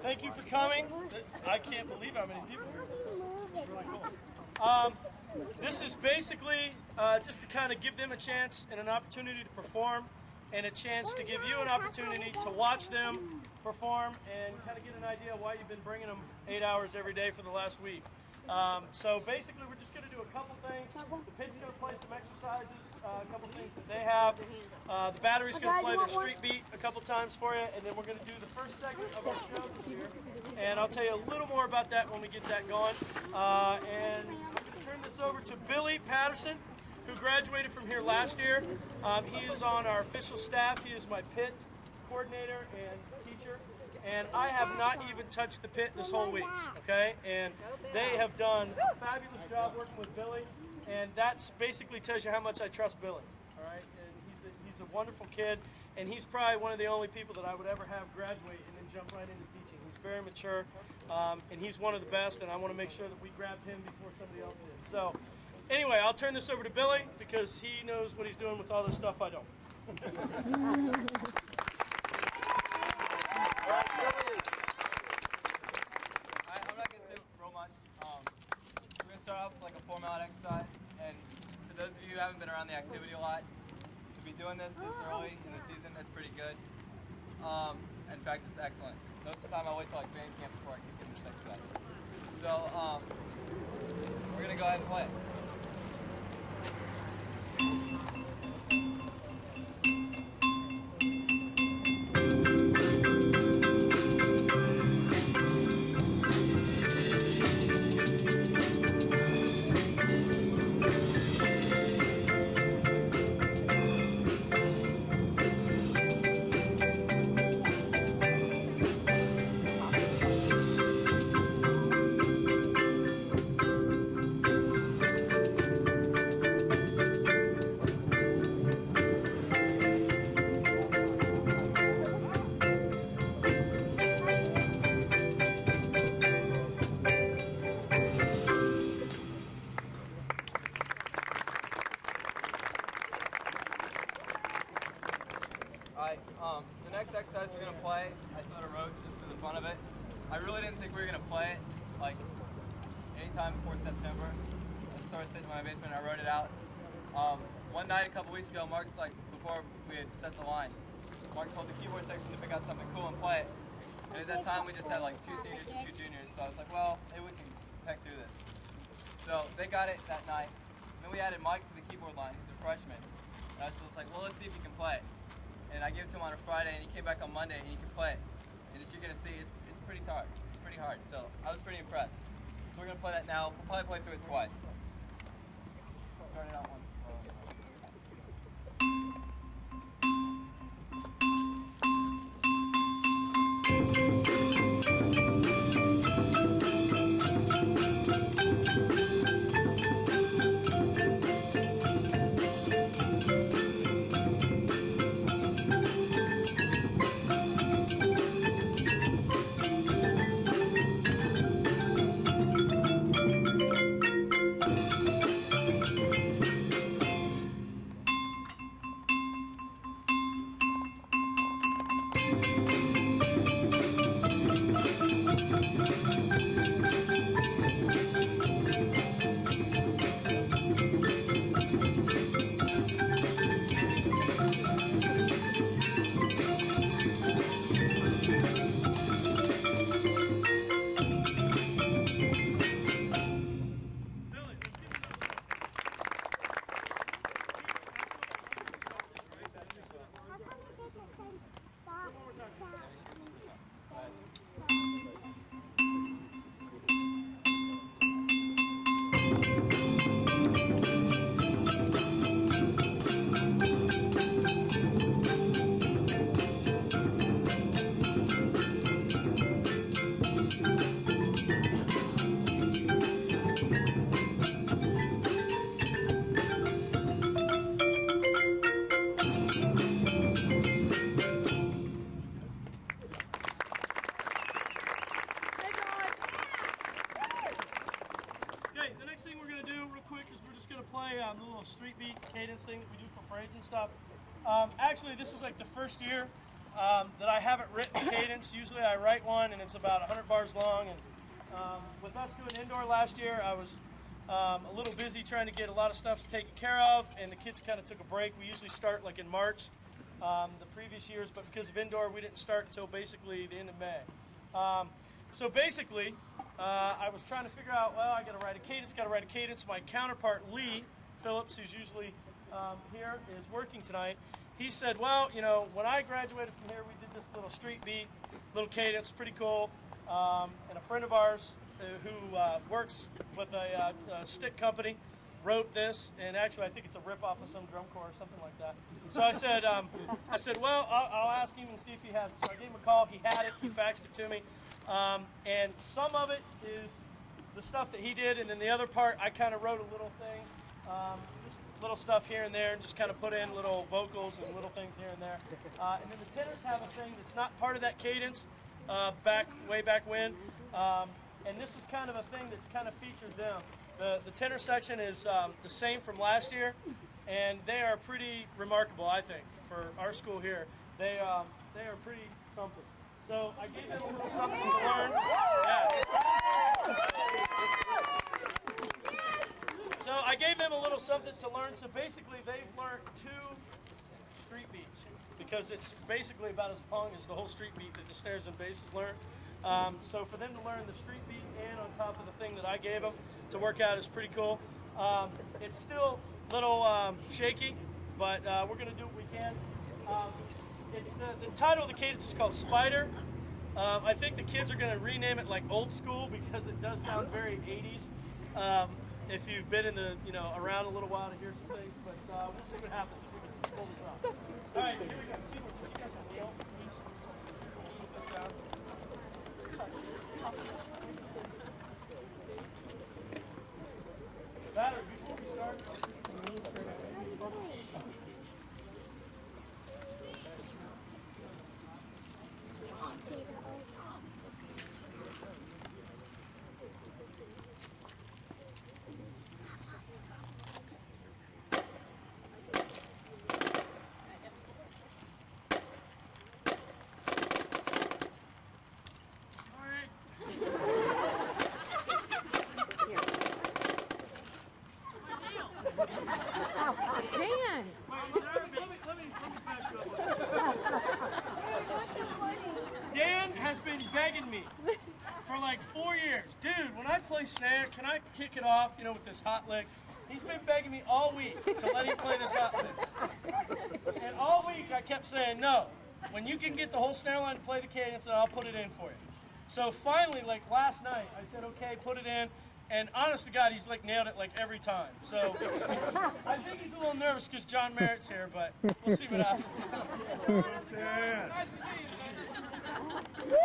Thank you for coming. I can't believe how many people are here. This is really cool. This is basically just to kind of give them a chance and an opportunity to perform, and a chance to give you an opportunity to watch them perform and kind of get an idea why you've been bringing them 8 hours every day for the last week. So basically we're just going to do a couple things. The pig's going to play some exercises, a couple things that they have. The battery's going to play the street beat a couple times for you, and then we're going to do the first segment of our show this year. And I'll tell you a little more about that when we get that going. And I'm going to turn this over to Billy Patterson, who graduated from here last year. He is on our official staff. He is my pit coordinator and teacher. And I have not even touched the pit this whole week, okay? And they have done a fabulous job working with Billy, and that basically tells you how much I trust Billy, all right? And he's a wonderful kid, and he's probably one of the only people that I would ever have graduate and then jump right into teaching. He's very mature, and he's one of the best, and I want to make sure that we grabbed him before somebody else did. So anyway, I'll turn this over to Billy because he knows what he's doing with all this stuff I don't. I'm not going to say real much. We're going to start off with like a 4-minute exercise, and for those of you who haven't been around the activity a lot, to be doing this early in the season, that's pretty good. In fact, it's excellent. Most of the time I wait till like band camp before I kick in this exercise. So we're going to go ahead and play it. The next exercise we're going to play, I sort of wrote just for the fun of it. I really didn't think we were going to play it like anytime before September. I started sitting in my basement and I wrote it out. One night a couple weeks ago, Mark's like, before we had set the line, Mark told the keyboard section to pick out something cool and play it. And at that time we just had like 2 seniors and 2 juniors, so I was like, well, maybe we can peck through this. So they got it that night. And then we added Mike to the keyboard line, who's a freshman. And so it's like, well, let's see if he can play it. And I gave it to him on a Friday, and he came back on Monday, and he could play it. And as you're going to see, it's pretty hard. It's pretty hard. So I was pretty impressed. So we're going to play that now. We'll probably play through it twice. Starting out once. The little street beat cadence thing that we do for parades and stuff. Actually, this is like the first year that I haven't written Cadence. Usually I write one and it's about 100 bars long. And with us doing indoor last year, I was a little busy trying to get a lot of stuff taken care of, and the kids kind of took a break. We usually start like in March the previous years, but because of indoor, we didn't start until basically the end of May. So basically, I was trying to figure out, well, I got to write a cadence. My counterpart, Lee Phillips, who's usually here, is working tonight. He said, well, you know, when I graduated from here, we did this little street beat, little cadence, pretty cool. And a friend of ours who works with a stick company wrote this, and actually I think it's a rip-off of some drum corps or something like that. So I said, well, I'll ask him and see if he has it. So I gave him a call. He had it. He faxed it to me. And some of it is the stuff that he did, and then the other part I kind of wrote a little thing, just little stuff here and there, and just kind of put in little vocals and little things here and there. And then the tenors have a thing that's not part of that cadence, way back when. And this is kind of a thing that's kind of featured them. The tenor section is the same from last year, and they are pretty remarkable, I think, for our school here. They are pretty something. So I gave them a little something to learn. Yeah. So I gave them a little something to learn. So basically, they've learned 2 street beats, because it's basically about as long as the whole street beat that the snares and basses learn. So for them to learn the street beat and on top of the thing that I gave them to work out is pretty cool. It's still a little shaky, but we're going to do what we can. The title of the cadence is called Spyder. I think the kids are going to rename it like Old School, because it does sound very 80s. If you've been in the around a little while to hear some things, but we'll see what happens if we can pull this off. All right, here we go. You guys want to kneel? Put this down. Battery, before we start. Dan! Dan has been begging me for like 4 years. Dude, when I play snare, can I kick it off, with this hot lick? He's been begging me all week to let him play this hot lick. And all week I kept saying, no, when you can get the whole snare line to play the cadence, then I'll put it in for you. So finally, like last night, I said, okay, put it in. And honest to God, he's like nailed it like every time. So I think he's a little nervous because John Merritt's here, but we'll see what happens. Yeah. Nice to see you, man.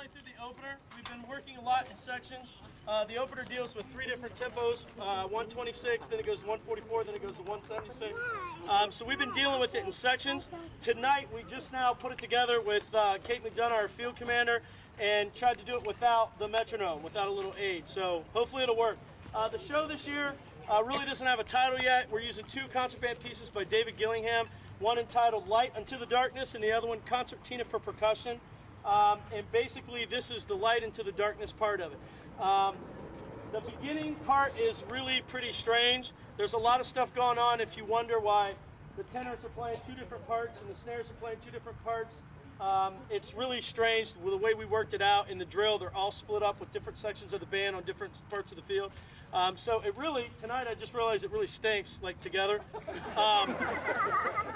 play through the opener. We've been working a lot in sections. The opener deals with 3 different tempos, 126, then it goes to 144, then it goes to 176. So we've been dealing with it in sections. Tonight, we just now put it together with Kate McDonough, our field commander, and tried to do it without the metronome, without a little aid. So hopefully it'll work. The show this year really doesn't have a title yet. We're using 2 concert band pieces by David Gillingham, one entitled Light Unto the Darkness and the other one Concertina for Percussion. And basically this is the Light Into the Darkness part of it. The beginning part is really pretty strange. There's a lot of stuff going on if you wonder why the tenors are playing 2 different parts and the snares are playing 2 different parts. It's really strange with the way we worked it out in the drill. They're all split up with different sections of the band on different parts of the field. So it really, tonight I just realized it really stinks, like, together.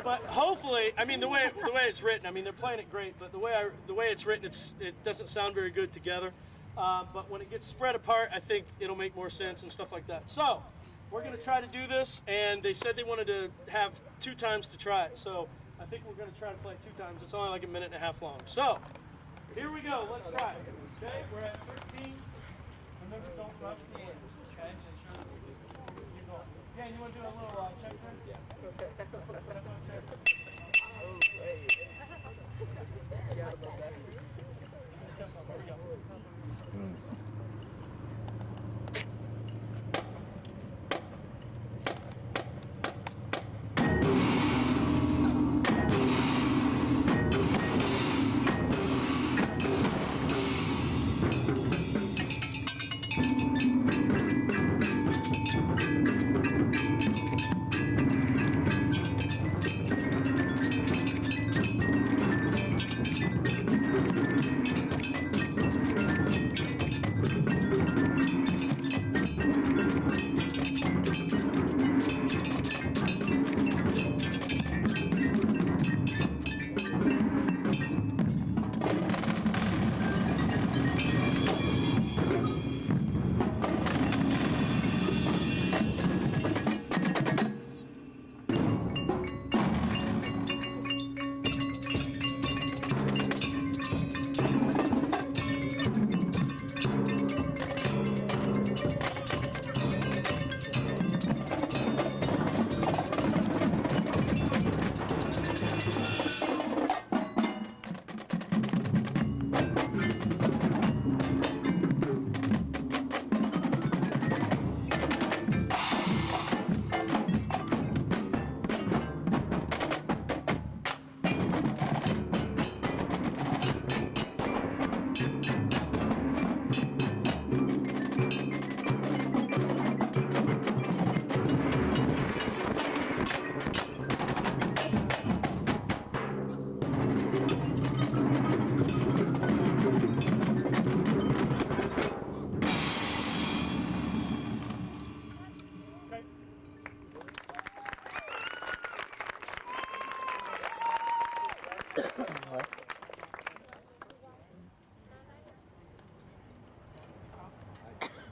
But hopefully, I mean, the way it's written, I mean, they're playing it great, but the way it's written, it doesn't sound very good together. But when it gets spread apart, I think it'll make more sense and stuff like that. So we're going to try to do this, and they said they wanted to have 2 times to try it. So I think we're going to try to play it 2 times. It's only like a minute and a half long. So here we go. Let's try it. Okay, we're at 13. Remember, don't rush the ends. Okay, make sure that we just keep going. Dan, you want to do a little check first? Yeah. Here we go.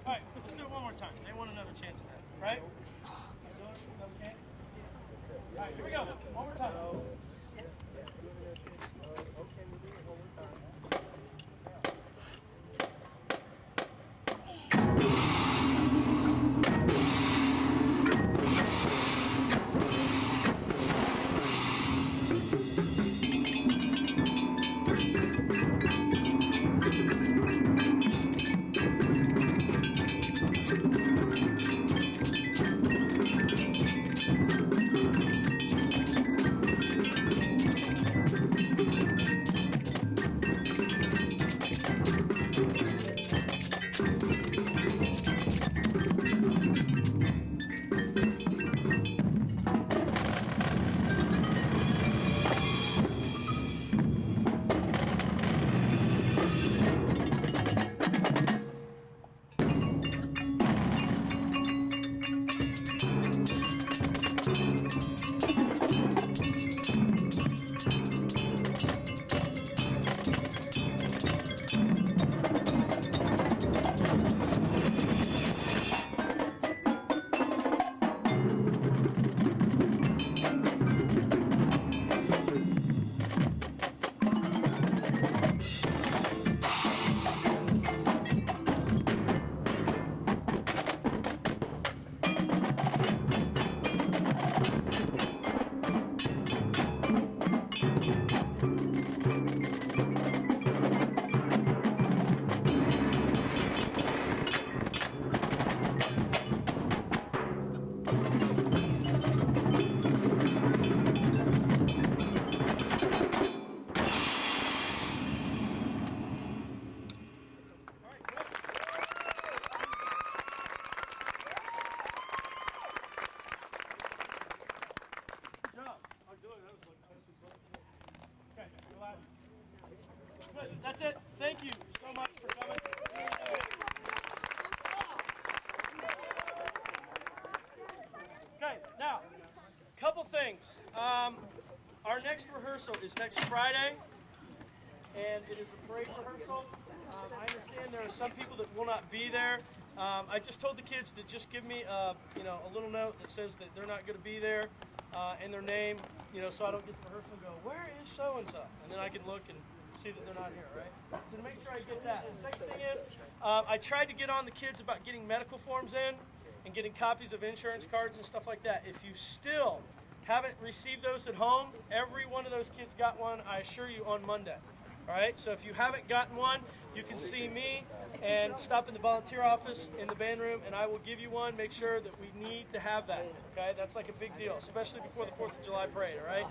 All right, let's do it one more time. They want another chance at that, right? Another chance? All right, here we go. One more time. Good. That's it. Thank you so much for coming. Okay, now, couple things. Our next rehearsal is next Friday, and it is a parade rehearsal. I understand there are some people that will not be there. I just told the kids to just give me a little note that says that they're not going to be there and their name, so I don't get to rehearsal and go, where is so-and-so? And then I can look and see that they're not here, right? So to make sure I get that. The second thing is, I tried to get on the kids about getting medical forms in and getting copies of insurance cards and stuff like that. If you still haven't received those at home, every one of those kids got one, I assure you, on Monday. All right, so if you haven't gotten one, you can see me and stop in the volunteer office in the band room, and I will give you one. Make sure that we need to have that, okay? That's like a big deal, especially before the 4th of July parade, all right?